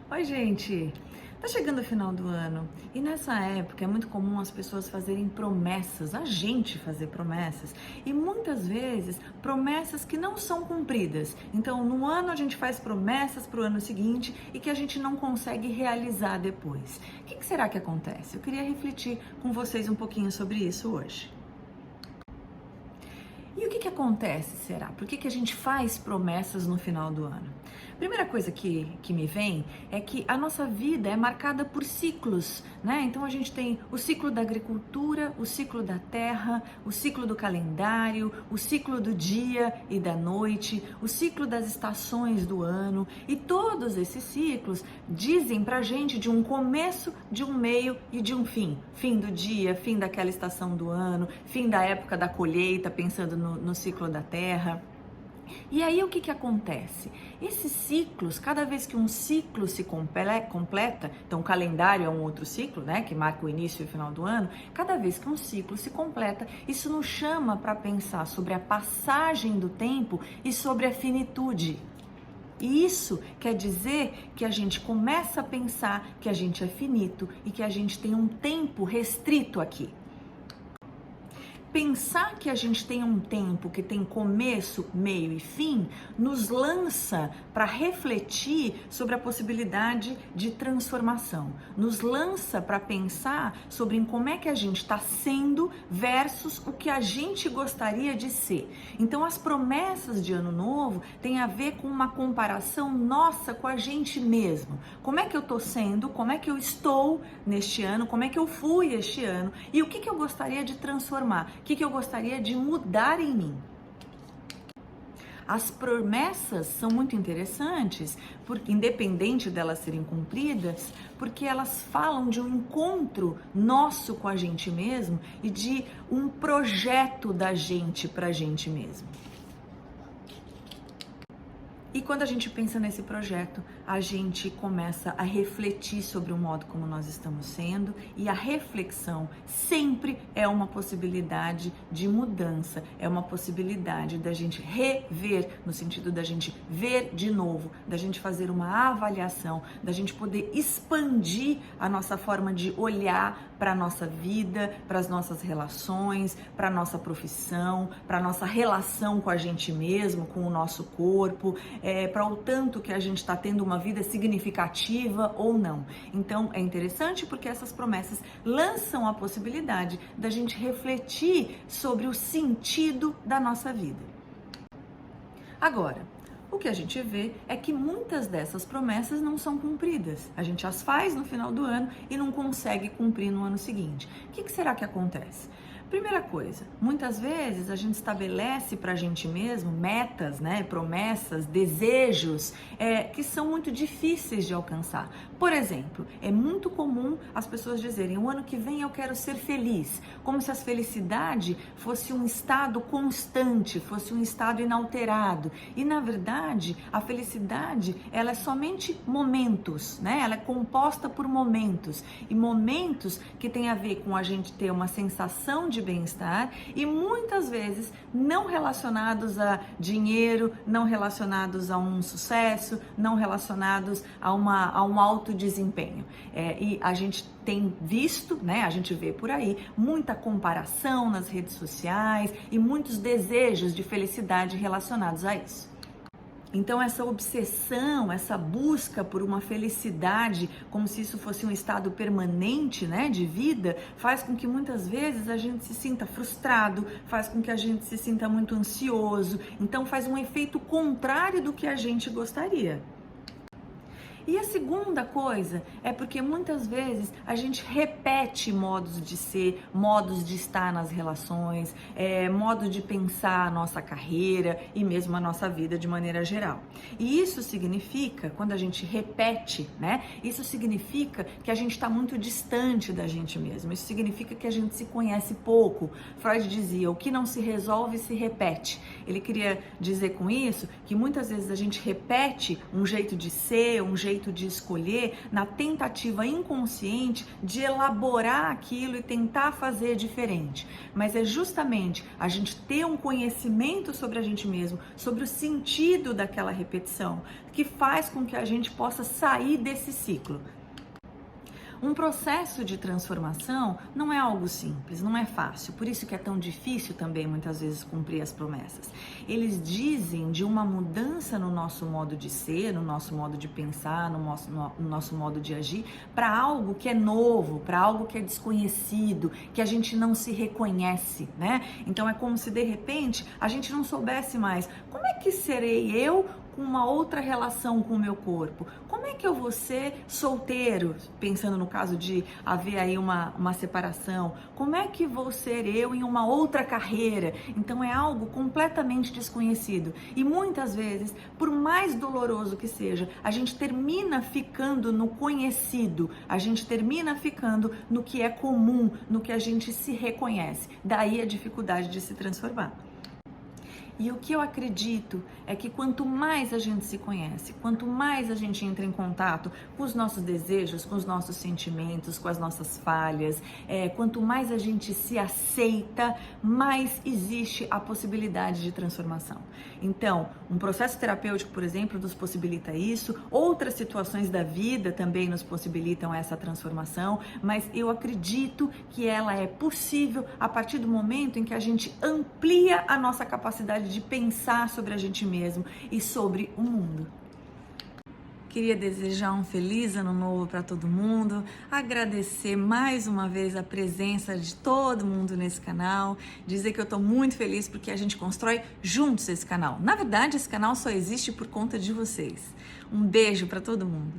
Oi, gente! Tá chegando o final do ano e nessa época é muito comum as pessoas fazerem promessas, a gente fazer promessas e muitas vezes promessas que não são cumpridas. Então, no ano a gente faz promessas para o ano seguinte e que a gente não consegue realizar depois. O que será que acontece? Eu queria refletir com vocês um pouquinho sobre isso hoje. E o que acontece, será? Por que a gente faz promessas no final do ano? Primeira coisa que me vem é que a nossa vida é marcada por ciclos, né? Então a gente tem o ciclo da agricultura, o ciclo da terra, o ciclo do calendário, o ciclo do dia e da noite, o ciclo das estações do ano, e todos esses ciclos dizem pra gente de um começo, de um meio e de um fim. Fim do dia, fim daquela estação do ano, fim da época da colheita, pensando no ciclo da terra. E aí o que acontece? Esses ciclos, cada vez que um ciclo se completa, então o calendário é um outro ciclo, né, que marca o início e o final do ano, cada vez que um ciclo se completa, isso nos chama para pensar sobre a passagem do tempo e sobre a finitude. E isso quer dizer que a gente começa a pensar que a gente é finito e que a gente tem um tempo restrito aqui. Pensar que a gente tem um tempo que tem começo, meio e fim nos lança para refletir sobre a possibilidade de transformação, nos lança para pensar sobre como é que a gente está sendo versus o que a gente gostaria de ser. Então as promessas de ano novo têm a ver com uma comparação nossa com a gente mesmo. Como é que eu estou sendo, como é que eu estou neste ano, como é que eu fui este ano e o que eu gostaria de transformar. O que eu gostaria de mudar em mim? As promessas são muito interessantes, porque independente delas serem cumpridas, porque elas falam de um encontro nosso com a gente mesmo e de um projeto da gente para a gente mesmo. E quando a gente pensa nesse projeto, a gente começa a refletir sobre o modo como nós estamos sendo, e a reflexão sempre é uma possibilidade de mudança, é uma possibilidade da gente rever, no sentido da gente ver de novo, da gente fazer uma avaliação, da gente poder expandir a nossa forma de olhar para a nossa vida, para as nossas relações, para a nossa profissão, para a nossa relação com a gente mesmo, com o nosso corpo, para o tanto que a gente está tendo uma vida significativa ou não. Então é interessante porque essas promessas lançam a possibilidade da gente refletir sobre o sentido da nossa vida. Agora, o que a gente vê é que muitas dessas promessas não são cumpridas. A gente as faz no final do ano e não consegue cumprir no ano seguinte. O que será que acontece? Primeira coisa, muitas vezes a gente estabelece para a gente mesmo metas, né, promessas, desejos que são muito difíceis de alcançar. Por exemplo, é muito comum as pessoas dizerem: o ano que vem eu quero ser feliz, como se a felicidade fosse um estado constante, fosse um estado inalterado. E na verdade, a felicidade, ela é somente momentos, né? Ela é composta por momentos, e momentos que tem a ver com a gente ter uma sensação de bem-estar e muitas vezes não relacionados a dinheiro, não relacionados a um sucesso, não relacionados a um alto desempenho. E a gente tem visto, né, a gente vê por aí muita comparação nas redes sociais e muitos desejos de felicidade relacionados a isso. Então essa obsessão, essa busca por uma felicidade, como se isso fosse um estado permanente, né, de vida, faz com que muitas vezes a gente se sinta frustrado, faz com que a gente se sinta muito ansioso, então faz um efeito contrário do que a gente gostaria. E a segunda coisa é porque muitas vezes a gente repete modos de ser, modos de estar nas relações, modo de pensar a nossa carreira e mesmo a nossa vida de maneira geral. E isso significa, quando a gente repete, né? Isso significa que a gente está muito distante da gente mesmo. Isso significa que a gente se conhece pouco. Freud dizia: o que não se resolve se repete. Ele queria dizer com isso que muitas vezes a gente repete um jeito de ser, um jeito de escolher, na tentativa inconsciente de elaborar aquilo e tentar fazer diferente. Mas é justamente a gente ter um conhecimento sobre a gente mesmo, sobre o sentido daquela repetição, que faz com que a gente possa sair desse ciclo. Um processo de transformação não é algo simples, não é fácil, por isso que é tão difícil também muitas vezes cumprir as promessas. Eles dizem de uma mudança no nosso modo de ser, no nosso modo de pensar, no nosso modo de agir, para algo que é novo, para algo que é desconhecido, que a gente não se reconhece, né? Então é como se de repente a gente não soubesse mais como é que serei eu com uma outra relação com o meu corpo. Como é que eu vou ser solteiro, pensando no caso de haver aí uma separação? Como é que vou ser eu em uma outra carreira? Então é algo completamente desconhecido. E muitas vezes, por mais doloroso que seja, a gente termina ficando no conhecido, a gente termina ficando no que é comum, no que a gente se reconhece. Daí a dificuldade de se transformar. E o que eu acredito é que quanto mais a gente se conhece, quanto mais a gente entra em contato com os nossos desejos, com os nossos sentimentos, com as nossas falhas, quanto mais a gente se aceita, mais existe a possibilidade de transformação. Então, um processo terapêutico, por exemplo, nos possibilita isso, outras situações da vida também nos possibilitam essa transformação, mas eu acredito que ela é possível a partir do momento em que a gente amplia a nossa capacidade de pensar sobre a gente mesmo e sobre o mundo. Queria desejar um feliz ano novo para todo mundo, agradecer mais uma vez a presença de todo mundo nesse canal, dizer que eu estou muito feliz porque a gente constrói juntos esse canal. Na verdade, esse canal só existe por conta de vocês. Um beijo para todo mundo.